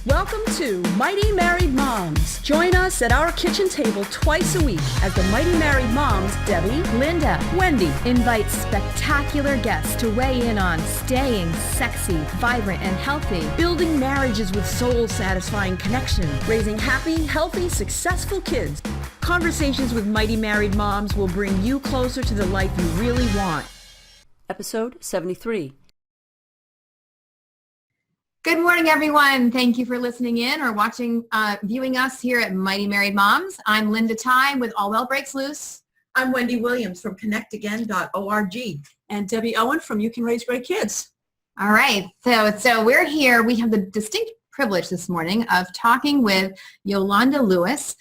Welcome to Mighty Married Moms. Join us at our kitchen table twice a week as the Mighty Married Moms, Debbie, Linda, Wendy, invite spectacular guests to weigh in on staying sexy, vibrant, and healthy, building marriages with soul-satisfying connection, raising happy, healthy, successful kids. Conversations with Mighty Married Moms will bring you closer to the life you really want. Episode 73. Good morning, everyone. Thank you for listening in or watching, viewing us here at Mighty Married Moms. I'm Linda Tighe with All Hell Breaks Loose. I'm Wendy Williams from connectagain.org. And Debbie Owen from You Can Raise Great Kids. All right. So we're here. We have the distinct privilege this morning of talking with Yolanda Lewis,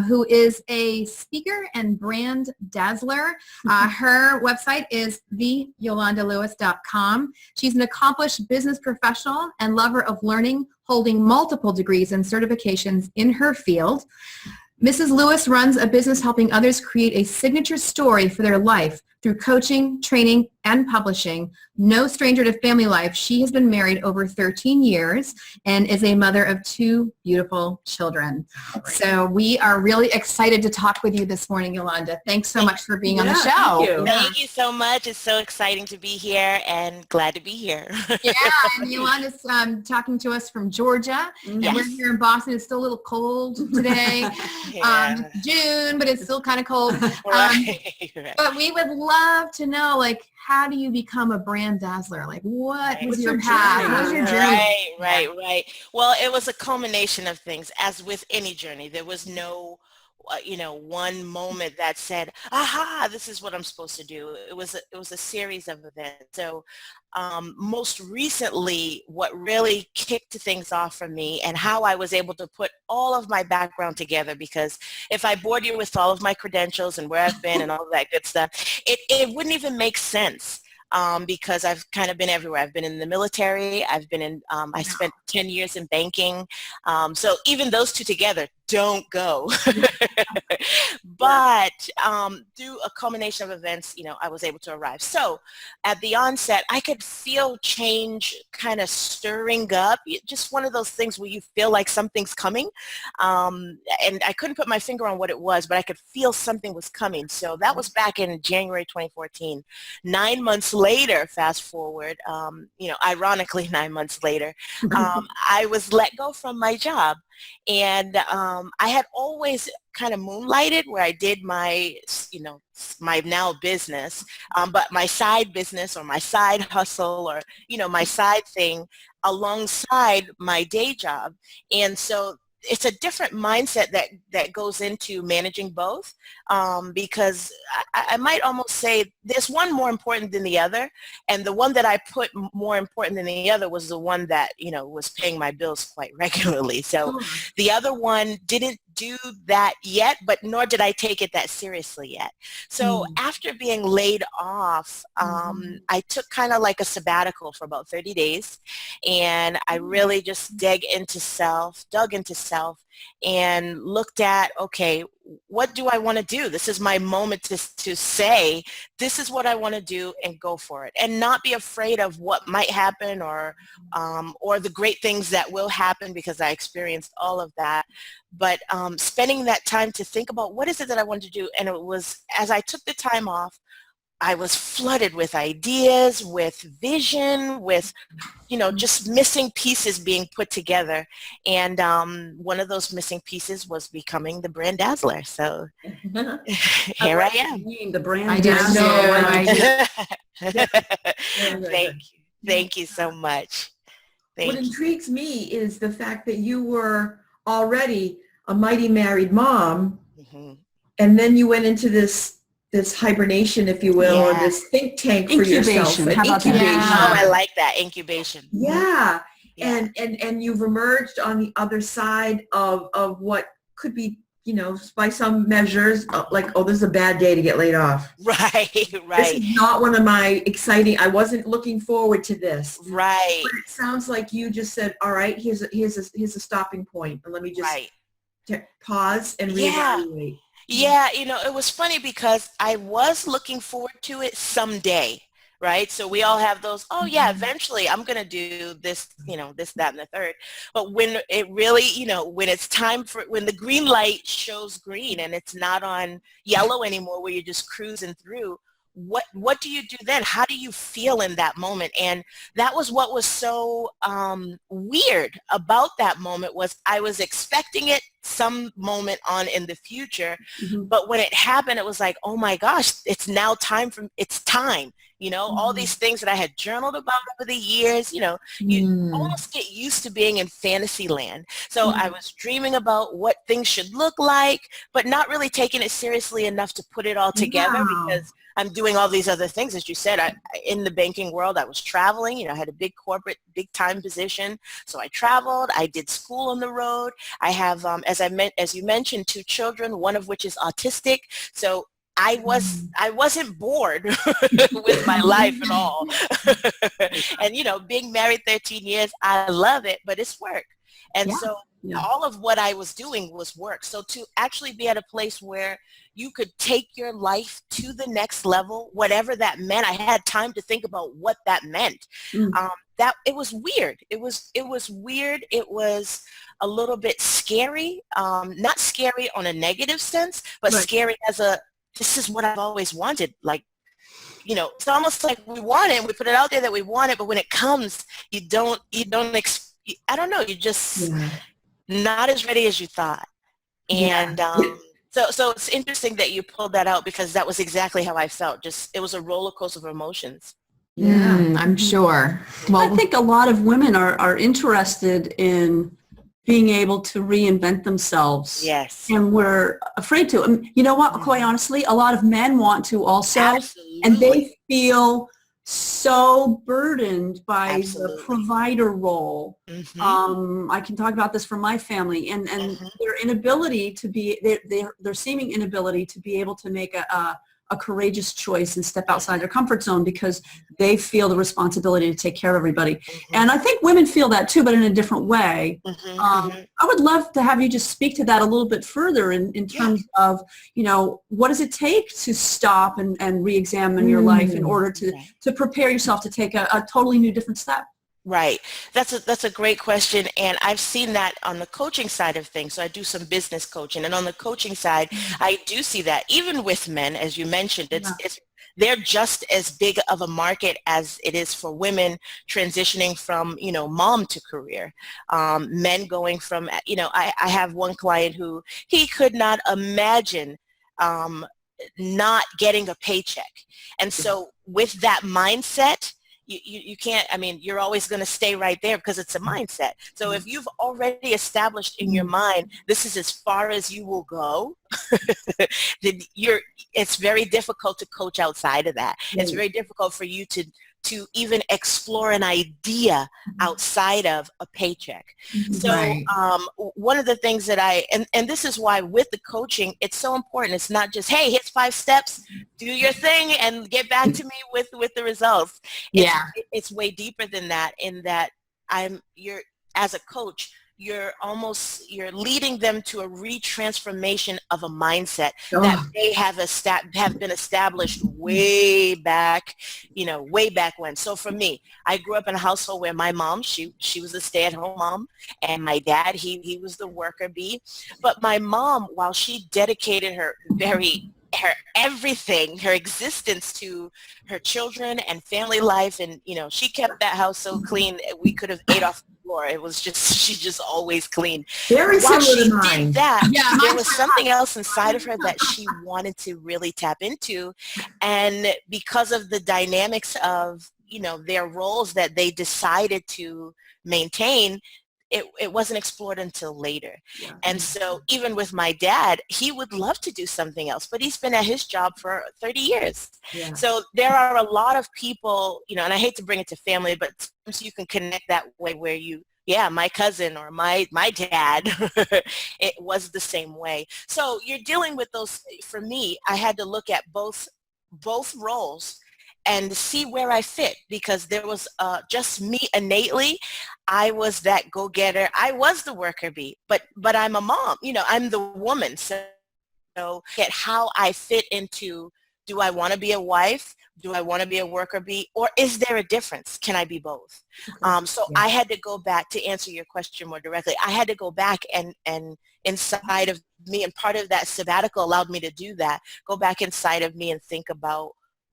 who is a speaker and brand dazzler. Her website is theyolandalewis.com. She's an accomplished business professional and lover of learning, holding multiple degrees and certifications in her field. Mrs. Lewis runs a business helping others create a signature story for their life through coaching, training, and publishing. No stranger to family life, she has been married over 13 years and is a mother of 2 beautiful children. Right. So we are really excited to talk with you this morning, Yolanda. Thanks so much for being on the show. Thank you. Thank you so much. It's so exciting to be here and glad to be here. Yeah, and Yolanda's talking to us from Georgia. And we're here in Boston. It's still a little cold today. June, but it's still kind of cold. Right. But we would love to know, like, how do you become a brand dazzler? Like, what was your path? What was your journey? Right. Well, it was a culmination of things. As with any journey, there was no, one moment that said, aha, this is what I'm supposed to do. It was a series of events. So most recently, what really kicked things off for me and how I was able to put all of my background together, because if I bored you with all of my credentials and where I've been and all of that good stuff, it wouldn't even make sense. Because I've kind of been everywhere. I've been in the military. I've been in, I spent 10 years in banking. So even those two together don't go. But through a culmination of events, I was able to arrive. So at the onset, I could feel change kind of stirring up. Just one of those things where you feel like something's coming. And I couldn't put my finger on what it was, but I could feel something was coming. So that was back in January 2014. 9 months later, fast forward, ironically 9 months later, I was let go from my job. And I had always kind of moonlighted where I did my, my now business, but my side business or my side hustle or, my side thing alongside my day job. And so it's a different mindset that goes into managing both, because I might almost say there's one more important than the other, and the one that I put more important than the other was the one that was paying my bills quite regularly. So the other one didn't do that yet, but nor did I take it that seriously yet. So after being laid off, I took kind of like a sabbatical for about 30 days, and I really just dug into self and looked at, okay, what do I want to do? This is my moment to say, this is what I want to do, and go for it, and not be afraid of what might happen or the great things that will happen, because I experienced all of that. But spending that time to think about what is it that I wanted to do. And it was, as I took the time off, I was flooded with ideas, with vision, with, just missing pieces being put together. And one of those missing pieces was becoming the brand dazzler. So here I am. The brand I dazzler. Thank you so much. What intrigues me is the fact that you were already a mighty married mom, and then you went into this hibernation, if you will, or this think tank for yourself. Incubation. Oh, I like that, incubation. Yeah. And you've emerged on the other side of what could be, by some measures, like, oh, this is a bad day to get laid off. Right. This is not one of my I wasn't looking forward to this. Right. But it sounds like you just said, all right, here's a stopping point, and let me just pause and reevaluate. Yeah, it was funny because I was looking forward to it someday, right? So we all have those, oh yeah, eventually I'm going to do this, this, that, and the third. But when it really, when it's time when the green light shows green and it's not on yellow anymore where you're just cruising through, what do you do then? How do you feel in that moment? And that was what was so weird about that moment, was I was expecting it some moment on in the future, but when it happened, it was like, oh my gosh, it's now time it's time. All these things that I had journaled about over the years, you almost get used to being in fantasy land. So I was dreaming about what things should look like, but not really taking it seriously enough to put it all together because I'm doing all these other things. As you said, in the banking world, I was traveling, I had a big corporate, big time position. So I traveled, I did school on the road. I have, as you mentioned, 2 children, one of which is autistic. So I wasn't bored with my life at all. And, being married 13 years, I love it, but it's work. And so all of what I was doing was work. So to actually be at a place where you could take your life to the next level, whatever that meant, I had time to think about what that meant. That it was weird. It was weird. It was a little bit scary, not scary on a negative sense, but scary as this is what I've always wanted. Like, it's almost like we want it, we put it out there that we want it, but when it comes, I don't know, you're just not as ready as you thought. And so it's interesting that you pulled that out, because that was exactly how I felt. It was a roller coaster of emotions. I'm sure. Well, I think a lot of women are interested in being able to reinvent themselves. Yes. And we're afraid to. You know what, quite honestly, a lot of men want to also. Absolutely. And they feel so burdened by the provider role. I can talk about this from my family, and their inability to be, their seeming inability to be able to make a courageous choice and step outside their comfort zone, because they feel the responsibility to take care of everybody. And I think women feel that too, but in a different way. I would love to have you just speak to that a little bit further in terms of, what does it take to stop and re-examine your life in order to prepare yourself to take a totally new, different step? Right. That's a great question. And I've seen that on the coaching side of things. So I do some business coaching, and on the coaching side, I do see that even with men, as you mentioned, they're just as big of a market as it is for women transitioning from, mom to career. Men going from, I have one client who he could not imagine not getting a paycheck. And so with that mindset, you can't, you're always going to stay right there because it's a mindset. So if you've already established in your mind, this is as far as you will go, then it's very difficult to coach outside of that. It's very difficult for you to even explore an idea outside of a paycheck. So one of the things that and this is why with the coaching, it's so important. It's not just, hey, here's 5 steps, do your thing and get back to me with the results. It's way deeper than that, in that as a coach, you're leading them to a retransformation of a mindset that they have been established way back when. So for me, I grew up in a household where my mom, she was a stay-at-home mom, and my dad, he was the worker bee. But my mom, while she dedicated her everything, her existence to her children and family life, and she kept that house so clean we could have ate off the floor. It was just, she just always clean. Very While similar she to mine. did that, there was something else inside of her that she wanted to really tap into, and because of the dynamics of their roles that they decided to maintain, it wasn't explored until later. And so even with my dad, he would love to do something else, but he's been at his job for 30 years. So there are a lot of people, and I hate to bring it to family, but sometimes you can connect that way where my cousin or my dad, it was the same way. So you're dealing with those. For me, I had to look at both roles and see where I fit, because there was just me innately. I was that go-getter. I was the worker bee, but I'm a mom. I'm the woman. So at how I fit into Do I want to be a wife? Do I want to be a worker bee? Or is there a difference? Can I be both? So I had to go back to answer your question more directly. I had to go back and inside of me, and part of that sabbatical allowed me to do that, go back inside of me and think about,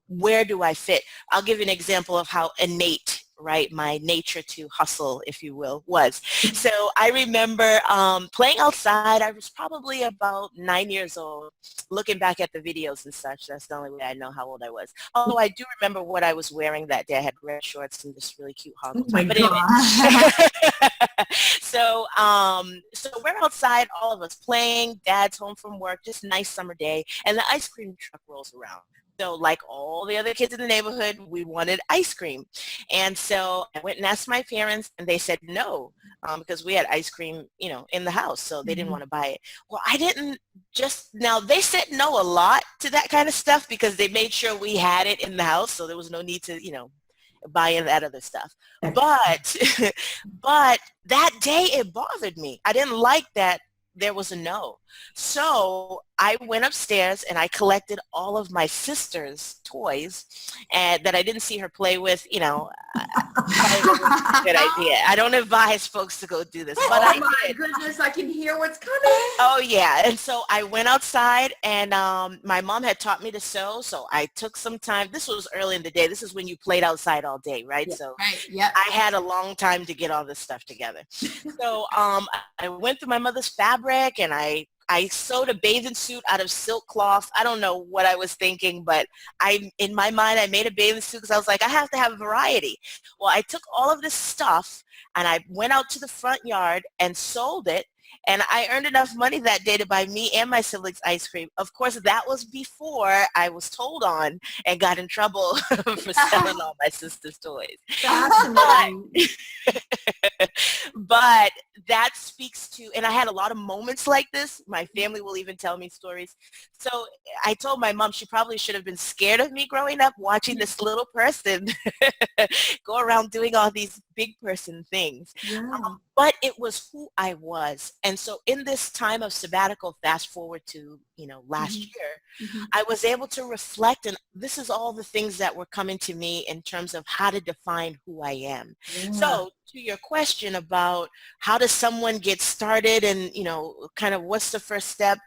where do I fit? I'll give you an example of how innate, right, my nature to hustle, if you will, was. So I remember playing outside. I was probably about 9 years old, looking back at the videos and such. That's the only way I know how old I was. Although I do remember what I was wearing that day. I had red shorts and this really cute hog. Oh my But God. anyway. So we're outside, all of us playing. Dad's home from work, just nice summer day, and the ice cream truck rolls around. So like all the other kids in the neighborhood, we wanted ice cream. And so I went and asked my parents, and they said no, because we had ice cream, in the house. So they didn't want to buy it. Well, I didn't they said no a lot to that kind of stuff because they made sure we had it in the house. So there was no need to, buy in that other stuff. But that day it bothered me. I didn't like that there was a no. So I went upstairs and I collected all of my sister's toys and that I didn't see her play with, probably wasn't a good idea. I don't advise folks to go do this, but I did. Oh my goodness, I can hear what's coming. Oh yeah. And so I went outside and my mom had taught me to sew. So I took some time. This was early in the day. This is when you played outside all day, right? Yeah, so right. Yep. I had a long time to get all this stuff together. So I went through my mother's fabric and I sewed a bathing suit out of silk cloth. I don't know what I was thinking, but in my mind, I made a bathing suit because I was like, I have to have a variety. Well, I took all of this stuff and I went out to the front yard and sold it. And I earned enough money that day to buy me and my siblings ice cream. Of course, that was before I was told on and got in trouble for selling all my sister's toys. But that speaks to, and I had a lot of moments like this. My family will even tell me stories. So I told my mom she probably should have been scared of me growing up, watching this little person go around doing all these big person things. Yeah. But it was who I was. And so in this time of sabbatical, fast forward to, last year, I was able to reflect, and this is all the things that were coming to me in terms of how to define who I am. Yeah. So to your question about how does someone get started and, kind of what's the first step,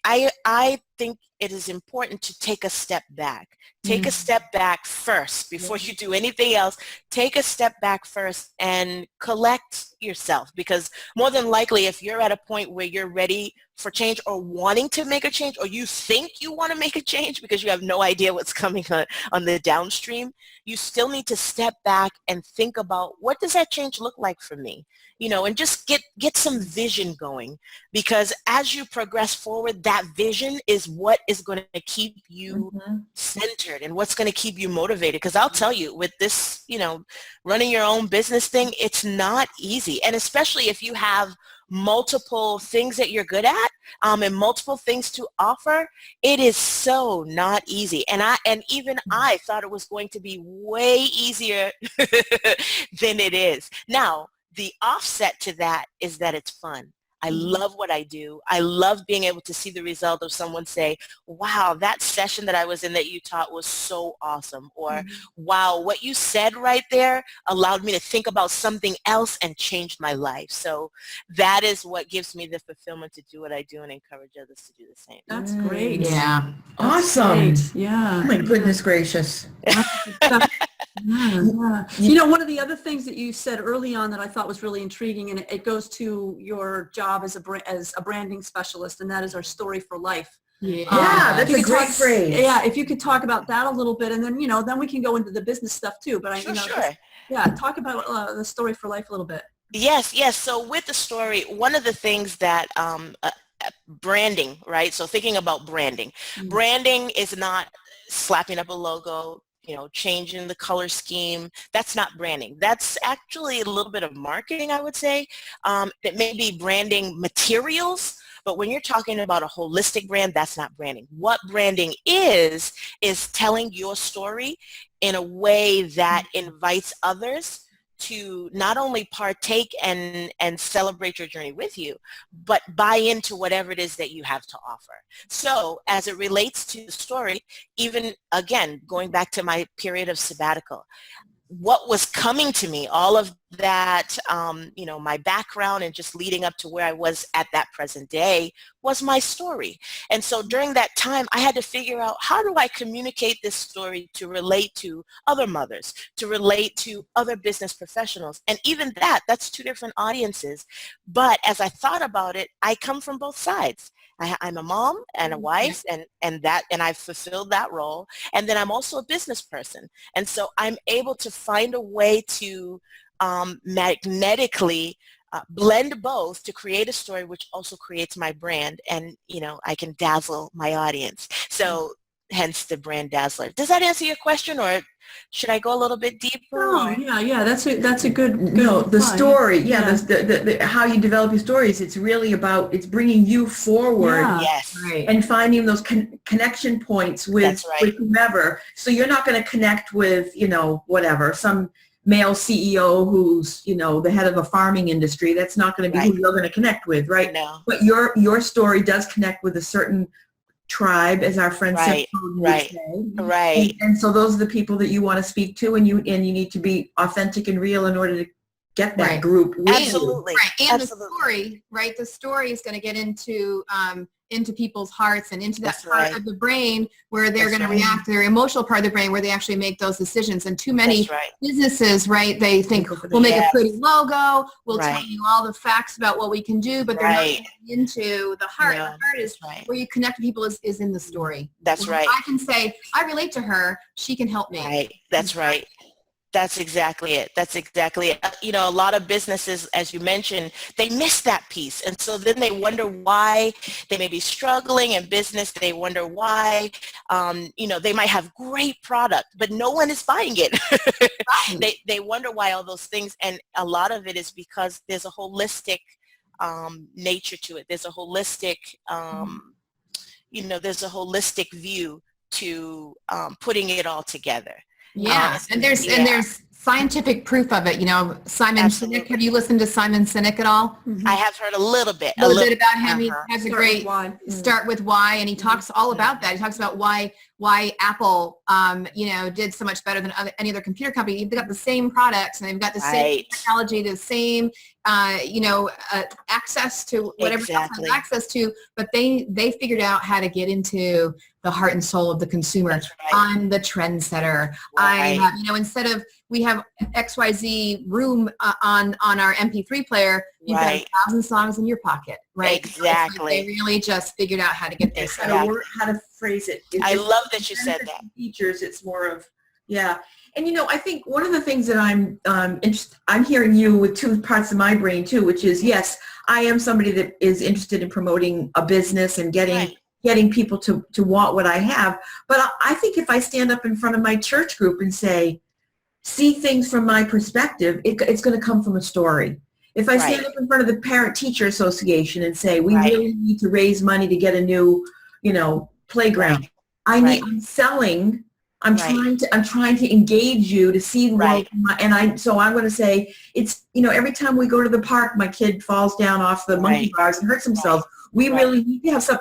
I think it is important to take a step back. Take a step back first before you do anything else. Take a step back first and collect yourself, because more than likely if you're at a point where you're ready for change or wanting to make a change, or you think you want to make a change because you have no idea what's coming on the downstream, you still need to step back and think about, what does that change look like for me? And just get some vision going, because as you progress forward, that vision is what is going to keep you centered and what's going to keep you motivated. Because I'll tell you, with this, running your own business thing, it's not easy. And especially if you have multiple things that you're good at and multiple things to offer, it is so not easy. And even I thought it was going to be way easier than it is. Now, the offset to that is that it's fun. I love what I do. I love being able to see the result of someone say, wow, that session that I was in that you taught was so awesome. Or, wow, what you said right there allowed me to think about something else and changed my life. So that is what gives me the fulfillment to do what I do and encourage others to do the same. That's great. Yeah. Awesome. Great. Yeah. Oh my goodness gracious. Yeah. One of the other things that you said early on that I thought was really intriguing, and it goes to your job as a branding specialist, and that is our story for life. Yeah, that's a great phrase. Yeah, if you could talk about that a little bit, and then then we can go into the business stuff too. But talk about the story for life a little bit. Yes. So with the story, one of the things that branding, right? So thinking about branding, branding is not slapping up a logo, changing the color scheme. That's not branding. That's actually a little bit of marketing, I would say. It may be branding materials, but when you're talking about a holistic brand, that's not branding. What branding is telling your story in a way that invites others to not only partake and celebrate your journey with you, but buy into whatever it is that you have to offer. So as it relates to the story, even again, going back to my period of sabbatical, what was coming to me, all of that, my background and just leading up to where I was at that present day was my story. And so during that time, I had to figure out, how do I communicate this story to relate to other mothers, to relate to other business professionals? And even that's two different audiences. But as I thought about it, I come from both sides. I'm a mom and a wife, and I've fulfilled that role. And then I'm also a business person. And so I'm able to find a way to magnetically blend both to create a story which also creates my brand, and I can dazzle my audience. So hence the brand Dazzler. Does that answer your question, or should I go a little bit deeper? Oh, yeah, that's a good No, the reply. story, the how you develop your stories, it's really about, it's bringing you forward. Yeah. Yes. Right. And finding those connection points with, That's right. with whomever. So you're not going to connect with, whatever, some male CEO who's, the head of a farming industry. That's not going to be Right. who you're going to connect with, right? No. But your story does connect with a certain tribe, as our friend Right, Seth would right, say. right. And so those are the people that you want to speak to, and you need to be authentic and real in order to get that Right. group with you. Absolutely. Right, and Absolutely. the story, right? The story is going to get into people's hearts and into that That's part right. of the brain where they're That's going to right. react, their emotional part of the brain where they actually make those decisions. And too many That's right. businesses, right? They think we'll make a Yes. pretty logo, we'll tell Right. you all the facts about what we can do, but they're Right. not getting into the heart. No, The heart is that's right. where you connect with people is in the story. That's Where right. I can say, I relate to her, she can help me. Right. That's right. That's exactly it. That's exactly it. A lot of businesses, as you mentioned, they miss that piece. And so then they wonder why they may be struggling in business. They wonder why, they might have great product, but no one is buying it. They wonder why all those things. And a lot of it is because there's a holistic nature to it. There's a holistic, there's a holistic view to putting it all together. Yeah, and there's scientific proof of it. Simon Absolutely. Sinek. Have you listened to Simon Sinek at all? I have heard a little bit. A little bit about him. He has a Start great with why. start with why, and he talks all about that. He talks about why Apple, did so much better than any other computer company. They've got the same products and they've got the same Right. technology, the same, access to whatever else Exactly. has access to, but they figured out how to get into the heart and soul of the consumer. That's right. I'm the trendsetter. Right. I have, instead of we have XYZ room on our MP3 player, you've Right. got 1,000 songs in your pocket, right? So it's like Exactly. they really just figured out how to get there. Exactly. How to phrase it. I love that you said that. Features, it's more of, yeah. And I think one of the things that I'm hearing you with two parts of my brain too, which is, yes, I am somebody that is interested in promoting a business and getting people to want what I have. But I think if I stand up in front of my church group and see things from my perspective, it's going to come from a story. If I stand up in front of the Parent-Teacher Association and say, we really need to raise money to get a new, playground, I'm selling. I'm trying to engage you to see the world, so I'm going to say it's, every time we go to the park, my kid falls down off the monkey bars and hurts himself. We really need to have some,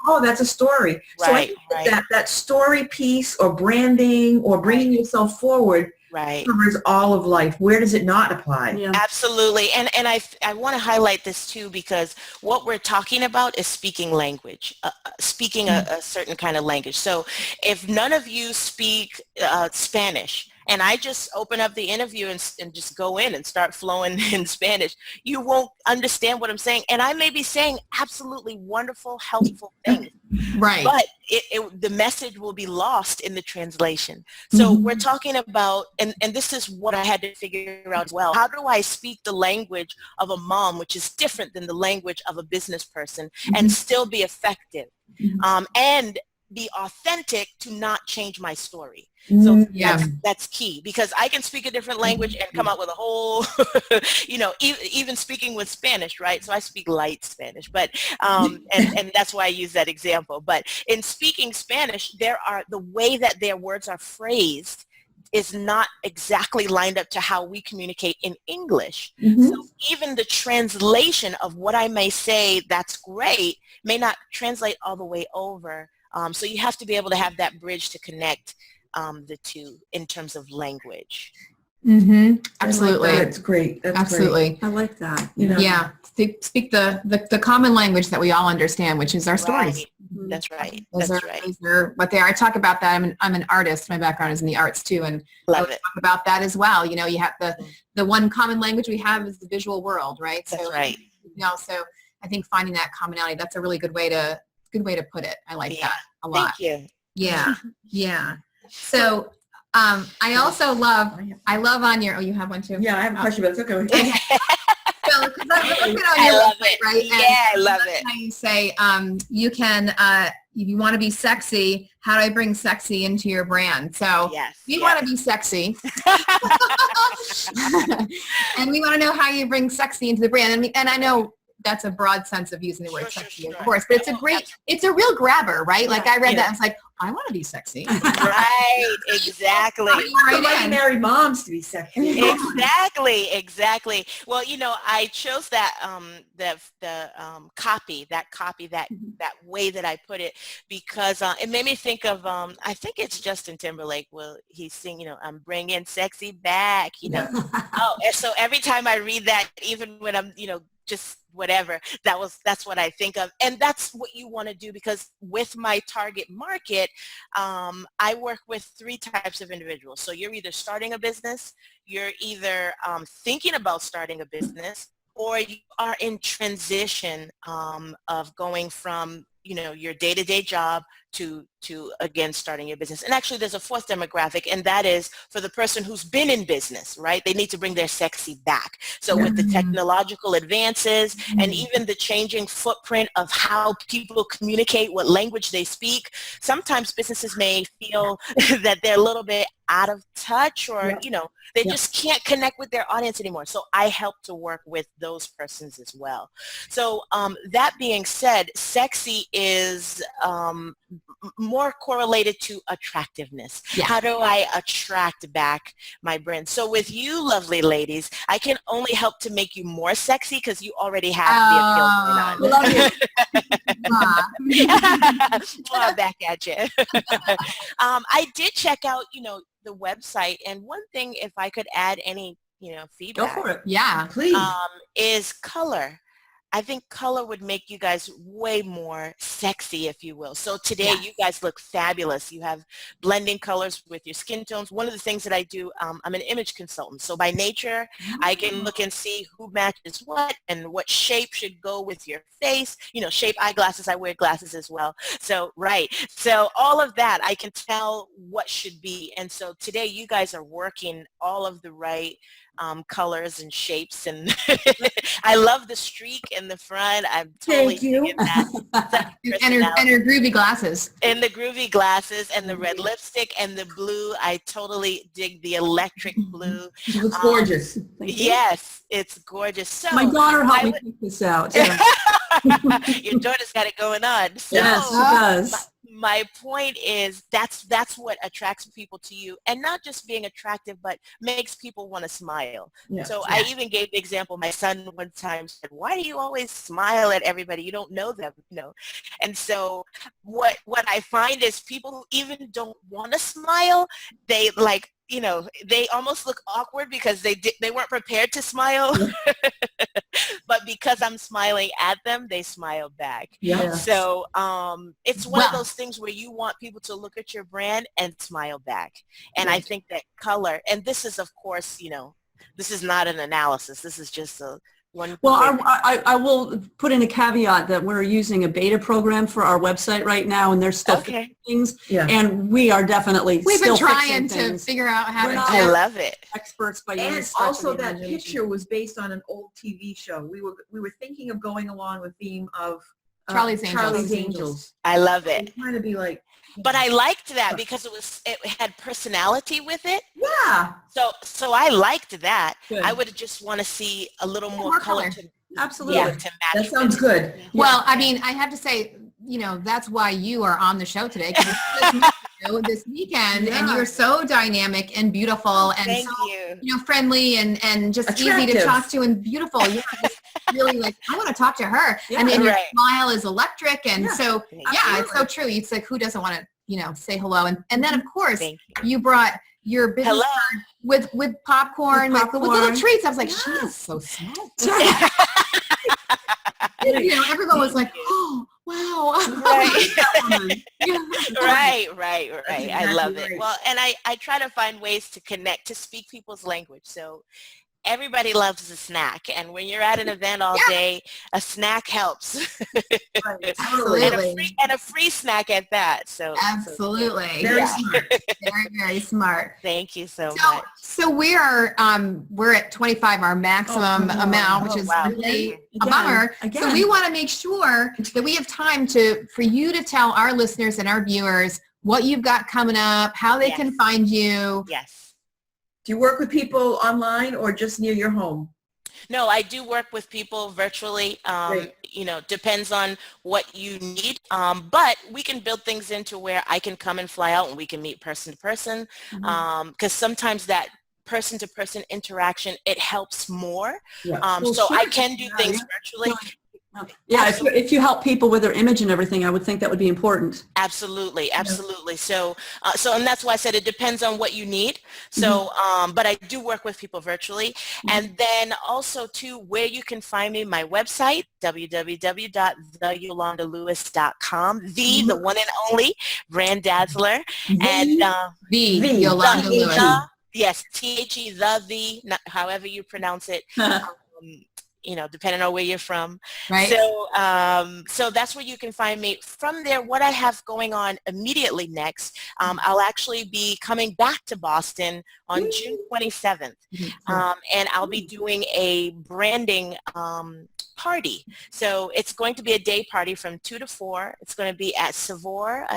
oh, that's a story. So I think that story piece or branding or bringing yourself forward covers all of life. Where does it not apply? Yeah. Absolutely. And I want to highlight this too, because what we're talking about is speaking language, speaking a certain kind of language. So if none of you speak Spanish, and I just open up the interview and just go in and start flowing in Spanish, you won't understand what I'm saying. And I may be saying absolutely wonderful, helpful things. Right. But the message will be lost in the translation. So we're talking about, and this is what I had to figure out as well. How do I speak the language of a mom, which is different than the language of a business person, and still be effective and be authentic to not change my story? So that's key, because I can speak a different language and come out with a whole, even speaking with Spanish, right? So I speak light Spanish, but, and that's why I use that example. But in speaking Spanish, the way that their words are phrased is not exactly lined up to how we communicate in English. So even the translation of what I may say that's great may not translate all the way over. So you have to be able to have that bridge to connect the two in terms of language. Absolutely. That's great. That's Absolutely. great. I like that. You know? Yeah. Speak the common language that we all understand, which is our stories. Right. That's right. Those That's are, right. those are what they are. I talk about that. I'm an artist. My background is in the arts too, and I Love it. talk about that as well. You know, you have the one common language we have is the visual world, right? That's so, right. You know, so I think finding that commonality, that's a really good way to put it. I like that a lot. Thank you. Yeah. Yeah. So I also love on your, you have one too? Yeah, I have a question, but it's okay. Well, because I'm looking on I your love website, it. right? Yeah, I love that's it. how you say you can, if you want to be sexy, how do I bring sexy into your brand? So Yes. you want to be sexy. And we want to know how you bring sexy into the brand. And I know that's a broad sense of using the word sexy, of course, but it's a real grabber, right? Like I read that and I was like, I want to be sexy. Right, exactly. For Mighty Married Moms to be sexy. Exactly. Well, you know, I chose that copy, that way that I put it, because it made me think of I think it's Justin Timberlake. Well, he's singing, you know, I'm bringing sexy back. You know, and so every time I read that, even when I'm, you know, just whatever, that's what I think of. And that's what you want to do, because with my target market, I work with 3 types of individuals. So you're either starting a business, you're either thinking about starting a business, or you are in transition of going from, you know, your day-to-day job to again starting your business. And actually there's a 4th demographic, and that is for the person who's been in business, right? They need to bring their sexy back. So with the technological advances and even the changing footprint of how people communicate, what language they speak, sometimes businesses may feel that they're a little bit out of touch, or you know, they just can't connect with their audience anymore. So I help to work with those persons as well. So that being said, sexy is more correlated to attractiveness. How do I attract back my brand? So with you lovely ladies, I can only help to make you more sexy because you already have the appeal going on. Well, back at you. I did check out, you know, the website, and one thing, if I could add any, you know, feedback. Go for it. Yeah. Please. Is color. I think color would make you guys way more sexy, if you will. So today you guys look fabulous. You have blending colors with your skin tones. One of the things that I do, I'm an image consultant. So by nature, I can look and see who matches what and what shape should go with your face. You know, shape eyeglasses. I wear glasses as well. So, So all of that, I can tell what should be. And so today you guys are working all of the right colors and shapes, and I love the streak in the front. I'm totally digging that. and her groovy glasses. And the groovy glasses and the red lipstick and the blue. I totally dig the electric blue. It looks gorgeous. Yes, it's gorgeous. So my daughter helped me pick this out. Your daughter's got it going on. So, yes, she does. My point is that's what attracts people to you, and not just being attractive, but makes people want to smile. So I even gave the example, my son one time said, why do you always smile at everybody? You don't know them, you know? And so what I find is people who even don't want to smile, they like, you know, they almost look awkward because they weren't prepared to smile. But because I'm smiling at them, they smile back. So it's one of those things where you want people to look at your brand and smile back. And I think that color, and this is, of course, you know, this is not an analysis. This is just one. Well, I will put in a caveat that we're using a beta program for our website right now, and there's still fixing things, and we are definitely We've been still trying to things. figure out how to. I love it. Experts by And any stretch also of the that imagination. picture was based on an old TV show. We were thinking of going along with the theme of Charlie's Angels. Charlie's Angels. I love it. Trying to be like. But I liked that because it had personality with it. Yeah. So I liked that. Good. I would just want to see a little more color. Absolutely. To match. That sounds good. Well, I mean, I have to say, that's why you are on the show today. 'Cause this weekend, and you're so dynamic and beautiful and Thank so you. Friendly and just easy to talk to and beautiful. Yeah, just really like I want to talk to her. Yeah, and your right. smile is electric, and so it's so true. It's like who doesn't want to say hello? And then of course you brought your business card with popcorn, with little treats. I was like, she is so smart. Everyone was like, oh, wow. Right. Yeah. Right. I love it. Well, and I try to find ways to connect, to speak people's language. So everybody loves a snack. And when you're at an event all day, a snack helps. Absolutely. and a free snack at that. So absolutely. Very smart. Very, very smart. Thank you so much. So we're at 25, our maximum amount, which is really a bummer. So we want to make sure that we have time for you to tell our listeners and our viewers what you've got coming up, how they can find you. Yes. Do you work with people online or just near your home? No, I do work with people virtually. Depends on what you need. But we can build things into where I can come and fly out and we can meet person to person. Because sometimes that person-to-person interaction, it helps more. I can do things virtually. Yeah, if you help people with their image and everything, I would think that would be important. Absolutely. So and that's why I said it depends on what you need. So, but I do work with people virtually. And then also too, where you can find me, my website, www.theyolandalewis.com, the one and only brand Dazzler. And the Yolanda Lewis. Yes, Tighe, the, however you pronounce it. Depending on where you're from. Right. So that's where you can find me. From there, what I have going on immediately next, I'll actually be coming back to Boston on June 27th. And I'll be doing a branding party. So it's going to be a day party from 2 to 4. It's going to be at Savor.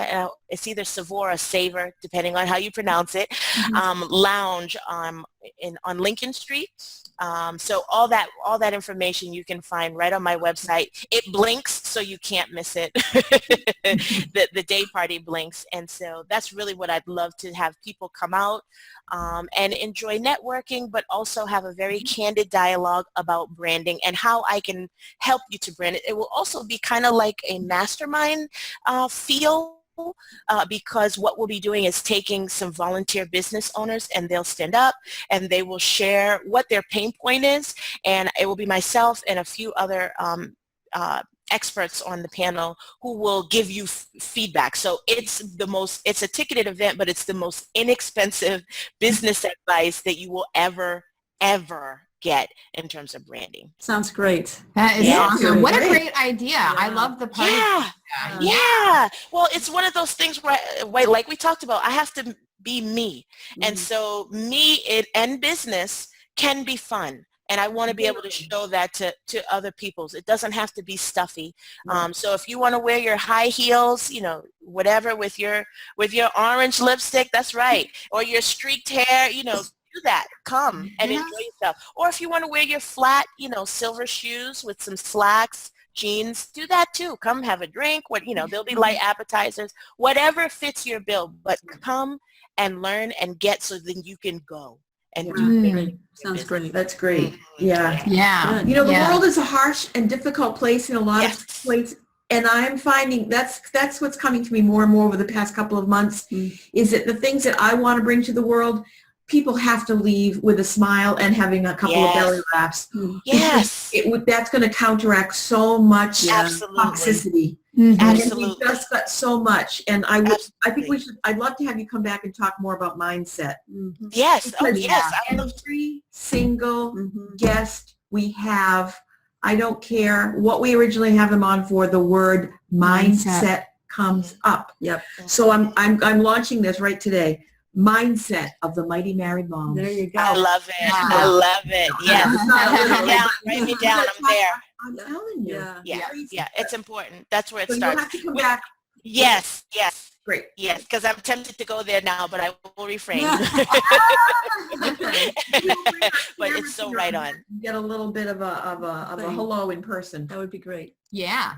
It's either Savor or Savor, depending on how you pronounce it. Lounge on Lincoln Street. So all that information you can find right on my website. It blinks, so you can't miss it. the day party blinks. And so that's really what I'd love to have people come out and enjoy networking, but also have a very candid dialogue about branding and how I can help you to brand it. It will also be kind of like a mastermind feel. Because what we'll be doing is taking some volunteer business owners and they'll stand up and they will share what their pain point is, and it will be myself and a few other experts on the panel who will give you feedback. So it's a ticketed event, but it's the most inexpensive business advice that you will ever get in terms of branding. Sounds great. That is awesome. What a great idea. I love the party. Yeah. Well, it's one of those things where, like we talked about, I have to be me. And so me and business can be fun. And I want to be able to show that to other people. It doesn't have to be stuffy. So if you want to wear your high heels, whatever with your orange lipstick, that's right. Or your streaked hair, do that. Come and enjoy yourself. Or if you want to wear your flat, silver shoes with some slacks, jeans, do that too. Come have a drink. There'll be light appetizers, whatever fits your bill, but come and learn and get so then you can go and do. Sounds great. That's great. Yeah. Yeah. The world is a harsh and difficult place in a lot of places. And I'm finding that's what's coming to me more and more over the past couple of months is that the things that I want to bring to the world, people have to leave with a smile and having a couple of belly laughs. Yes. That's going to counteract so much toxicity. Absolutely. And we just got so much. And I'd love to have you come back and talk more about mindset. Yes. Yes. Every single guest we have, I don't care what we originally have them on for, the word mindset comes up. Yep. So I'm launching this right today. Mindset of the Mighty Married Moms. There you go. I love it. I love it. Yes. Write me down. I'm there. I'm telling you. Yeah. It's important. That's where it So starts. you'll have to come back. Yes. Great. Yes, because I'm tempted to go there now, but I will refrain. But it's so right on. Get a little bit of a hello in person. That would be great. Yeah.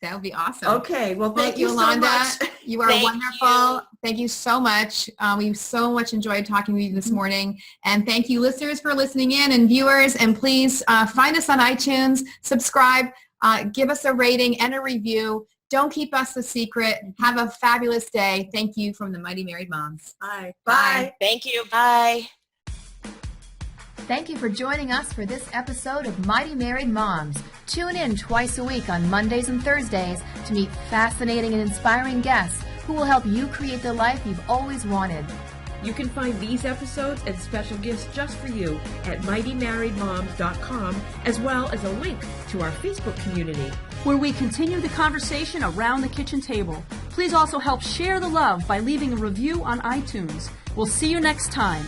That would be awesome. Okay. Well, thank you Yolanda. so much. You are wonderful. Thank you so much. We so much enjoyed talking with you this morning. And thank you, listeners, for listening in, and viewers. And please find us on iTunes, subscribe, give us a rating and a review. Don't keep us a secret. Have a fabulous day. Thank you from the Mighty Married Moms. Bye. Bye. Thank you. Bye. Thank you for joining us for this episode of Mighty Married Moms. Tune in twice a week on Mondays and Thursdays to meet fascinating and inspiring guests who will help you create the life you've always wanted. You can find these episodes and special gifts just for you at mightymarriedmoms.com, as well as a link to our Facebook community, where we continue the conversation around the kitchen table. Please also help share the love by leaving a review on iTunes. We'll see you next time.